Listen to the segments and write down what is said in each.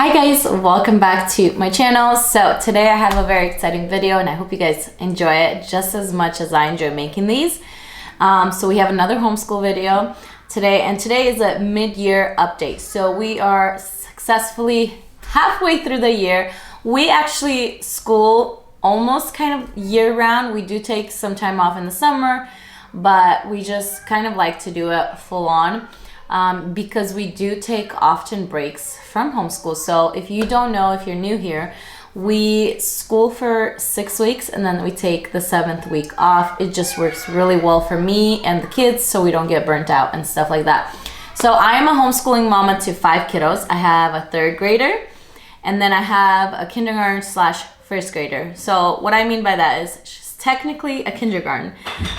Hi guys, welcome back to my channel. So today I have a very exciting video and I hope you guys enjoy it just as much as I enjoy making these. So we have another homeschool video today, and today is a mid-year update. So we are successfully halfway through the year. We actually school almost kind of year-round. We do take some time off in the summer, but we just kind of like to do it full-on. Because we do take often breaks from homeschool. So if you don't know, if you're new here, we school for 6 weeks and then we take the 7th week off. It just works really well for me and the kids so we don't get burnt out and stuff like that. So I am a homeschooling mama to 5 kiddos. I have a 3rd grader and then I have a kindergarten / 1st grader. So what I mean by that is she's technically a kindergarten,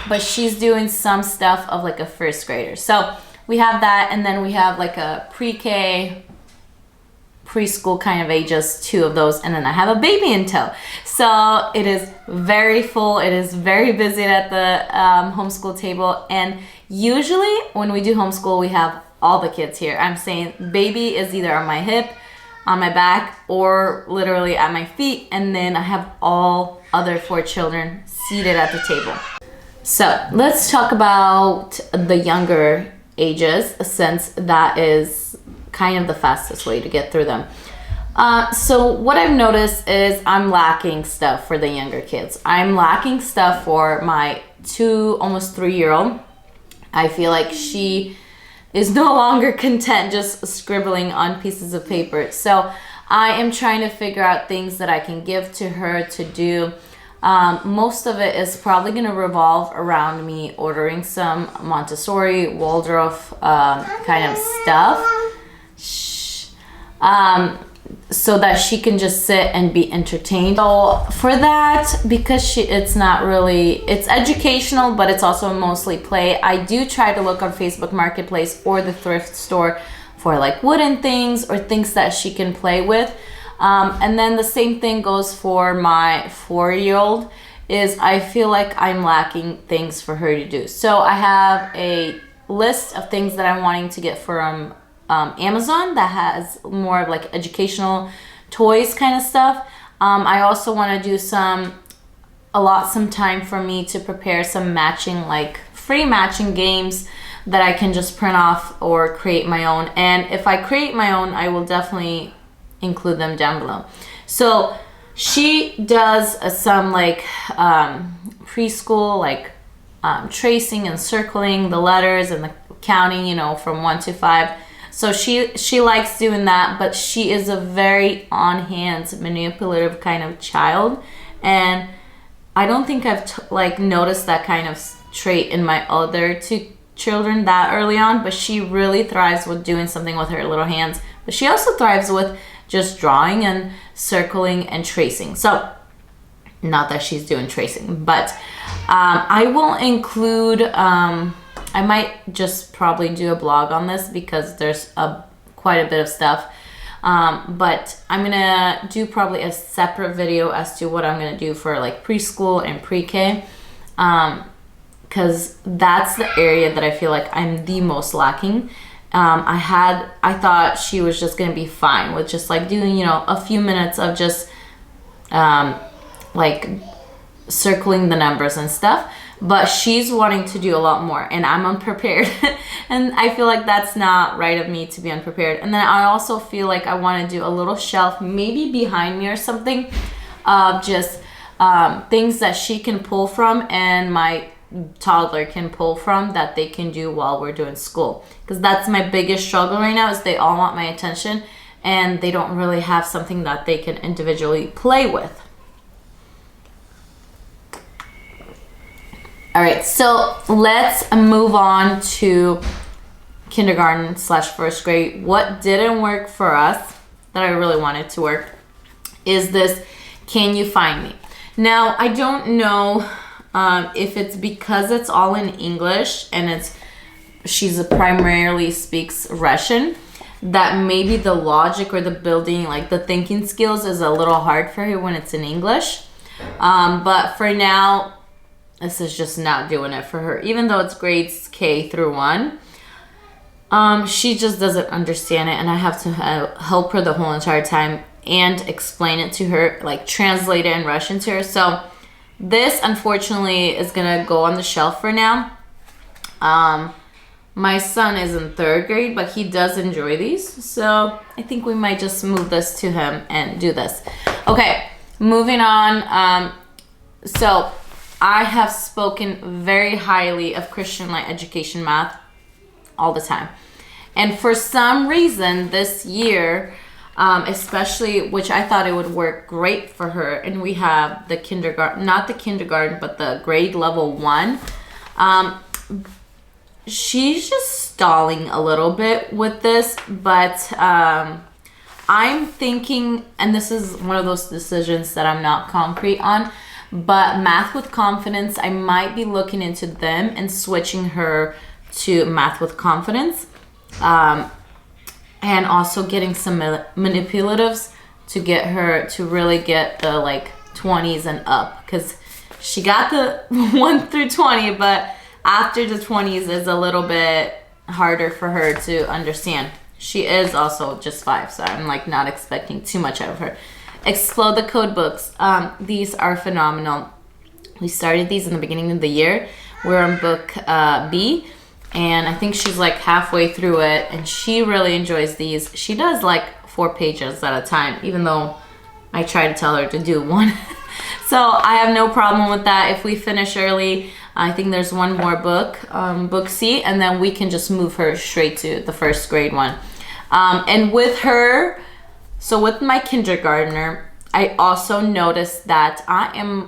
but she's doing some stuff of like a 1st grader. So we have that, and then we have like a pre-K, preschool kind of ages, 2 of those, and then I have a baby in tow. So it is very full. It is very busy at the homeschool table, and usually when we do homeschool, we have all the kids here. I'm saying baby is either on my hip, on my back, or literally at my feet, and then I have all other 4 children seated at the table. So let's talk about the younger ages, since that is kind of the fastest way to get through them. So what I've noticed is I'm lacking stuff for the younger kids. I'm lacking stuff for my 2, almost 3-year-old. I feel like she is no longer content just scribbling on pieces of paper. So I am trying to figure out things that I can give to her to do. Most of it is probably going to revolve around me ordering some Montessori, Waldorf kind of stuff, so that she can just sit and be entertained. So for that, because it's not really, it's educational, but it's also mostly play, I do try to look on Facebook Marketplace or the thrift store for like wooden things or things that she can play with. And then the same thing goes for my 4-year-old, is I feel like I'm lacking things for her to do. So I have a list of things that I'm wanting to get from Amazon that has more of like educational toys kind of stuff. I also want to do some time for me to prepare some matching, like free matching games that I can just print off or create my own. And if I create my own, I will definitely include them down below. So she does some like preschool, like tracing and circling the letters and the counting, you know, from 1 to 5. So she likes doing that, but she is a very on hands, manipulative kind of child, and I don't think I've like noticed that kind of trait in my other 2 children that early on. But she really thrives with doing something with her little hands, but she also thrives with just drawing and circling and tracing. So not that she's doing tracing, but I will include, I might just probably do a blog on this because there's quite a bit of stuff. But I'm gonna do probably a separate video as to what I'm gonna do for like preschool and pre-K, because that's the area that I feel like I'm the most lacking. I thought she was just gonna be fine with just like doing, you know, a few minutes of just like circling the numbers and stuff, but she's wanting to do a lot more, and I'm unprepared. And I feel like that's not right of me to be unprepared. And then I also feel like I want to do a little shelf maybe behind me or something of just things that she can pull from and my toddler can pull from, that they can do while we're doing school. Because that's my biggest struggle right now, is they all want my attention and they don't really have something that they can individually play with. All right, so let's move on to kindergarten / 1st grade. What didn't work for us that I really wanted to work is this, can you find me? Now, I don't know if it's because it's all in English and she's primarily speaks Russian, that maybe the logic or the building, like the thinking skills, is a little hard for her when it's in English. But for now, this is just not doing it for her. Even though it's grades K through 1, She just doesn't understand it, and I have to help her the whole entire time and explain it to her, like translate it in Russian to her. So this, unfortunately, is gonna go on the shelf for now. My son is in 3rd grade, but he does enjoy these, so I think we might just move this to him and do this. Okay, moving on. So I have spoken very highly of Christian Light Education Math all the time, and for some reason this year, especially, which I thought it would work great for her, and we have the kindergarten, not the kindergarten, but the grade level 1. She's just stalling a little bit with this, but I'm thinking, and this is one of those decisions that I'm not concrete on, but Math with Confidence, I might be looking into them and switching her to Math with Confidence, and also getting some manipulatives to get her to really get the like 20s and up, because she got the 1 through 20, but after the 20s is a little bit harder for her to understand. She is also just 5, so I'm like not expecting too much out of her. Explode the Code books. These are phenomenal. We started these in the beginning of the year. We're on book B, and I think she's like halfway through it, and she really enjoys these. She does like 4 pages at a time, even though I try to tell her to do 1. So I have no problem with that. If we finish early, I think there's 1 more book, book C, and then we can just move her straight to the 1st grade one. And with her, so with my kindergartner, I also noticed that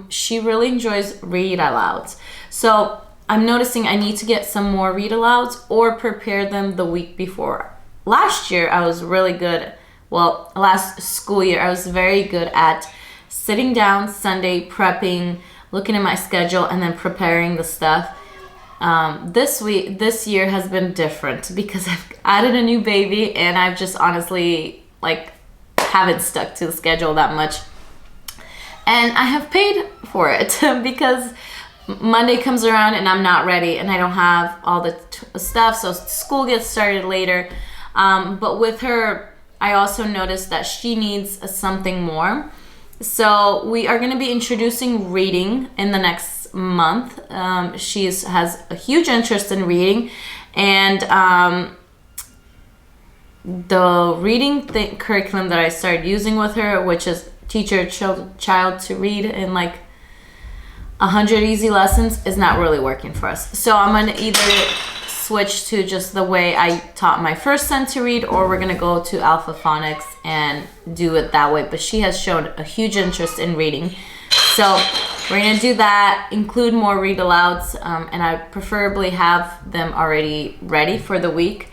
she really enjoys read alouds. So I'm noticing I need to get some more read alouds or prepare them the week before. Last year, I was really good. Well, last school year, I was very good at sitting down Sunday, prepping, looking at my schedule, and then preparing the stuff. This year has been different because I've added a new baby, and I've just honestly like haven't stuck to the schedule that much. And I have paid for it because Monday comes around and I'm not ready and I don't have all the stuff, so school gets started later. But with her, I also noticed that she needs something more. So we are going to be introducing reading in the next month. She has a huge interest in reading, and the reading curriculum that I started using with her, which is teach your child to read in like 100 easy lessons, is not really working for us. So I'm going to either switch to just the way I taught my first son to read, or we're going to go to Alpha Phonics and do it that way. But she has shown a huge interest in reading. So we're going to do that, include more read alouds, and I preferably have them already ready for the week.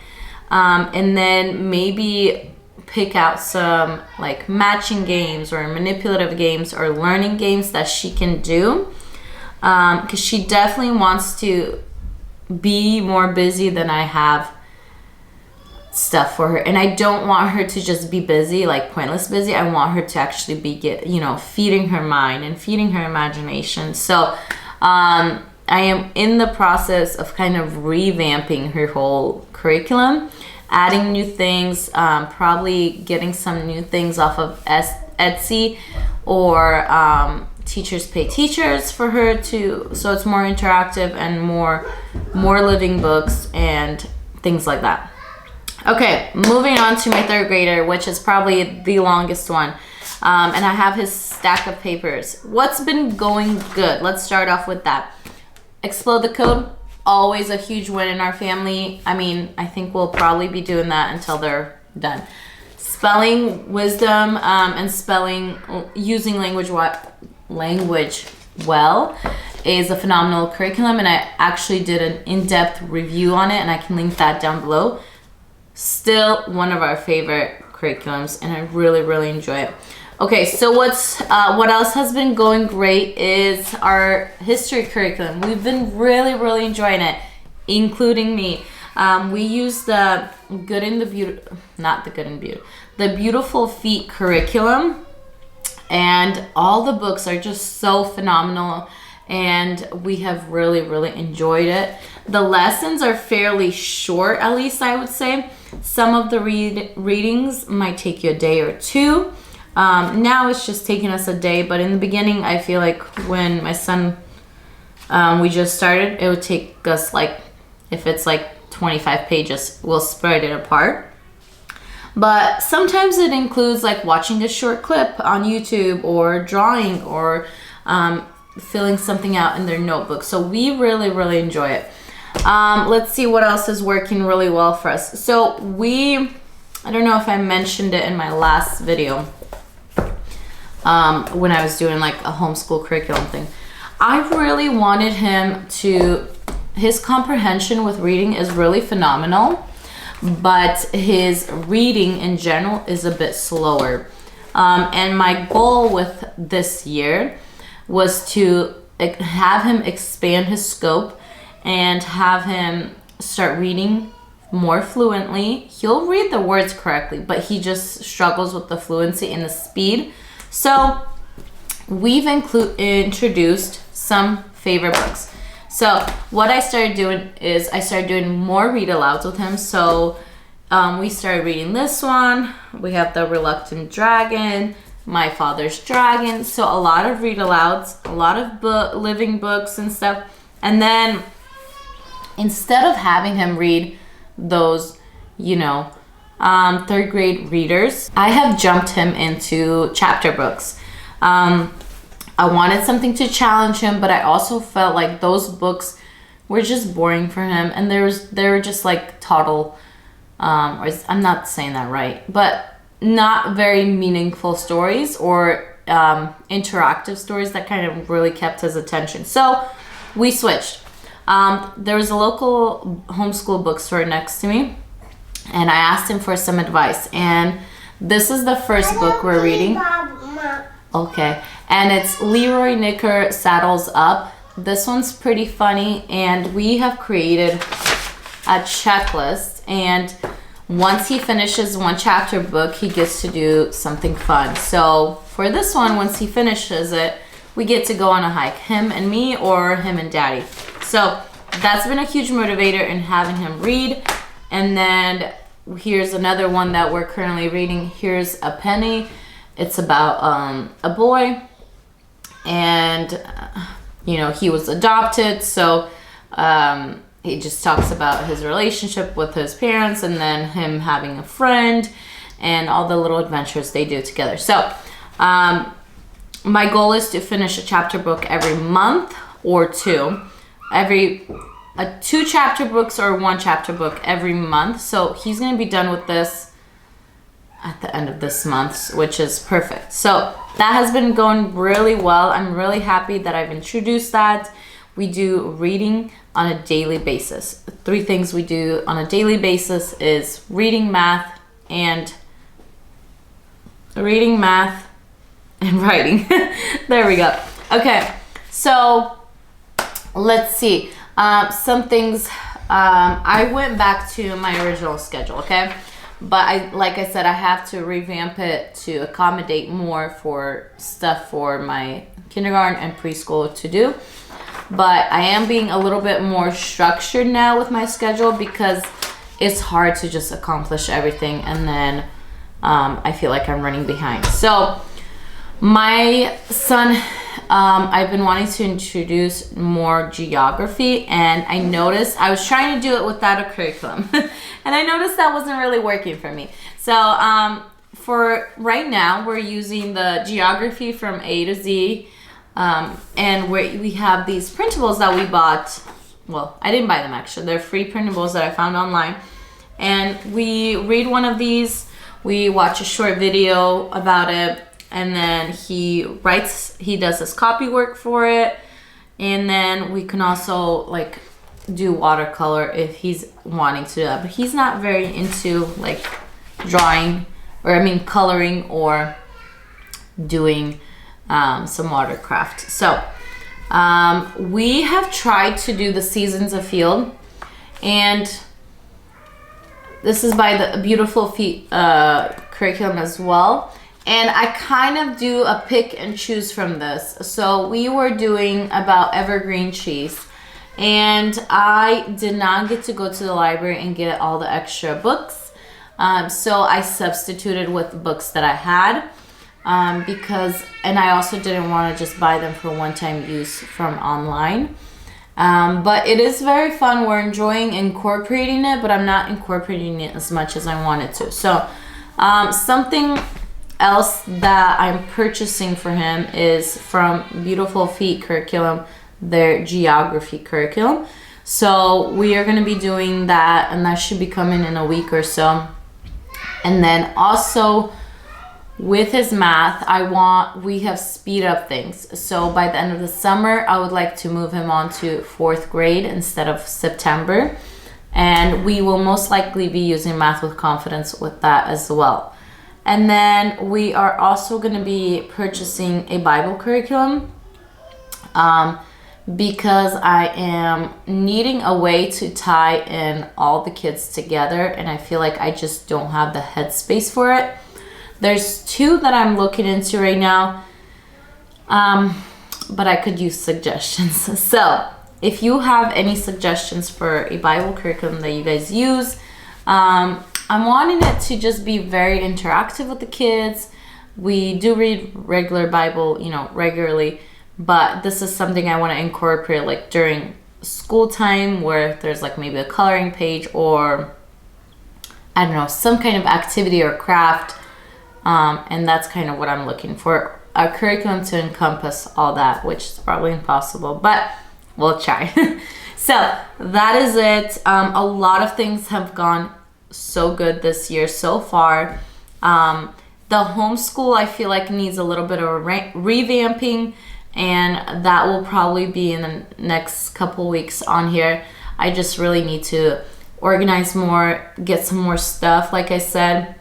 And then maybe pick out some like matching games or manipulative games or learning games that she can do. Because she definitely wants to be more busy than I have stuff for her, and I don't want her to just be busy, like pointless busy. I want her to actually be feeding her mind and feeding her imagination. So I am in the process of kind of revamping her whole curriculum, adding new things, probably getting some new things off of Etsy or Teachers Pay Teachers for her to, so it's more interactive and more living books and things like that. Okay, moving on to my 3rd grader, which is probably the longest one. And I have his stack of papers. What's been going good? Let's start off with that. Explode the Code, always a huge win in our family. I mean, I think we'll probably be doing that until they're done. Spelling Wisdom and spelling using language well is a phenomenal curriculum, and I actually did an in-depth review on it, and I can link that down below. Still one of our favorite curriculums, and I really enjoy it. Okay, so what else has been going great is our history curriculum. We've been really enjoying it, including me. We use the the Beautiful Feet curriculum, and all the books are just so phenomenal. and we have really enjoyed it. The lessons are fairly short, at least I would say. Some of the readings might take you a day or two. Now it's just taking us a day, but in the beginning, I feel like when my son, we just started, it would take us like, if it's like 25 pages, we'll spread it apart. But sometimes it includes like watching a short clip on YouTube or drawing or filling something out in their notebook. So we really enjoy it. Let's see what else is working really well for us. So I don't know if I mentioned it in my last video, when I was doing like a homeschool curriculum thing. I really wanted him to, his comprehension with reading is really phenomenal, but his reading in general is a bit slower. And my goal with this year was to have him expand his scope and have him start reading more fluently. He'll read the words correctly, but he just struggles with the fluency and the speed. So we've introduced some favorite books. So what I started doing is I started doing more read alouds with him. So we started reading this one. We have The Reluctant Dragon, My Father's Dragon. So a lot of read alouds, a lot of living books and stuff. And then instead of having him read those, you know, third grade readers, I have jumped him into chapter books. I wanted something to challenge him, but I also felt like those books were just boring for him, and they were just like total, I'm not saying that right, but not very meaningful stories or interactive stories that kind of really kept his attention. So we switched. There was a local homeschool bookstore next to me, and I asked him for some advice, and this is the first book we're reading. Okay, and it's Leroy Knicker Saddles Up. This one's pretty funny, and we have created a checklist, and once he finishes one chapter book, he gets to do something fun. So for this one, once he finishes it, we get to go on a hike, him and me or him and daddy. So that's been a huge motivator in having him read. And then here's another one that we're currently reading. Here's A Penny. It's about a boy, and you know, he was adopted, so he just talks about his relationship with his parents and then him having a friend and all the little adventures they do together. So my goal is to finish a chapter book every month or two. Two chapter books or one chapter book every month. So he's going to be done with this at the end of this month, which is perfect. So that has been going really well. I'm really happy that I've introduced that. We do reading on a daily basis. 3 things we do on a daily basis is reading, math, and writing. There we go. Okay, so let's see. Some things, I went back to my original schedule, okay? But like I said, I have to revamp it to accommodate more for stuff for my kindergarten and preschool to do. But I am being a little bit more structured now with my schedule because it's hard to just accomplish everything, and then I feel like I'm running behind. So my son, I've been wanting to introduce more geography, and I noticed I was trying to do it without a curriculum and I noticed that wasn't really working for me. So for right now, we're using the geography from A to Z, and we have these printables that we bought. Well, I didn't buy them actually. They're free printables that I found online, and we read one of these, we watch a short video about it, and then he does his copy work for it, and then we can also like do watercolor if he's wanting to do that. But he's not very into like drawing, or I mean coloring, or doing some watercraft. So we have tried to do the Seasons of Field, and this is by the Beautiful Feet curriculum as well. And I kind of do a pick and choose from this. So we were doing about evergreen cheese, and I did not get to go to the library and get all the extra books. So I substituted with the books that I had, and I also didn't want to just buy them for one-time use from online. But it is very fun. We're enjoying incorporating it, but I'm not incorporating it as much as I wanted to. So something else that I'm purchasing for him is from Beautiful Feet Curriculum, their geography curriculum. So we are going to be doing that, and that should be coming in a week or so. And then also with his math, we have speed up things. So by the end of the summer, I would like to move him on to 4th grade instead of September. And we will most likely be using Math with Confidence with that as well. And then we are also going to be purchasing a Bible curriculum, because I am needing a way to tie in all the kids together, and I feel like I just don't have the headspace for it. There's 2 that I'm looking into right now, but I could use suggestions. So if you have any suggestions for a Bible curriculum that you guys use, I'm wanting it to just be very interactive with the kids. We do read regular Bible, regularly, but this is something I want to incorporate like during school time, where there's like maybe a coloring page, or I don't know, some kind of activity or craft. And that's kind of what I'm looking for, a curriculum to encompass all that, which is probably impossible, but we'll try. So that is it. A lot of things have gone so good this year so far. The homeschool, I feel like, needs a little bit of revamping, and that will probably be in the next couple weeks on here. I just really need to organize more, get some more stuff, like I said,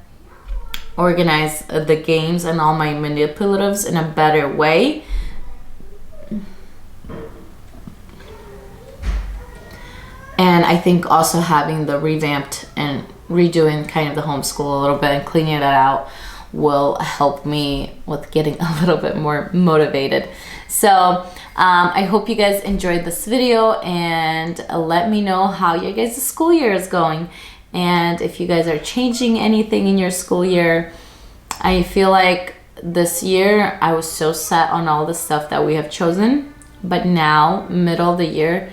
organize the games and all my manipulatives in a better way. And I think also having the revamped and redoing kind of the homeschool a little bit and cleaning it out will help me with getting a little bit more motivated. So I hope you guys enjoyed this video, and let me know how your guys' school year is going. And if you guys are changing anything in your school year. I feel like this year I was so set on all the stuff that we have chosen, but now, middle of the year,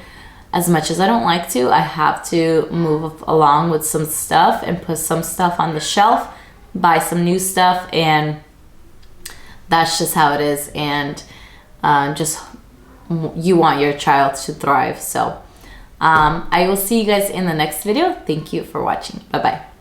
as much as I don't like to, I have to move along with some stuff and put some stuff on the shelf, buy some new stuff, and that's just how it is. And you want your child to thrive. So I will see you guys in the next video. Thank you for watching. Bye-bye.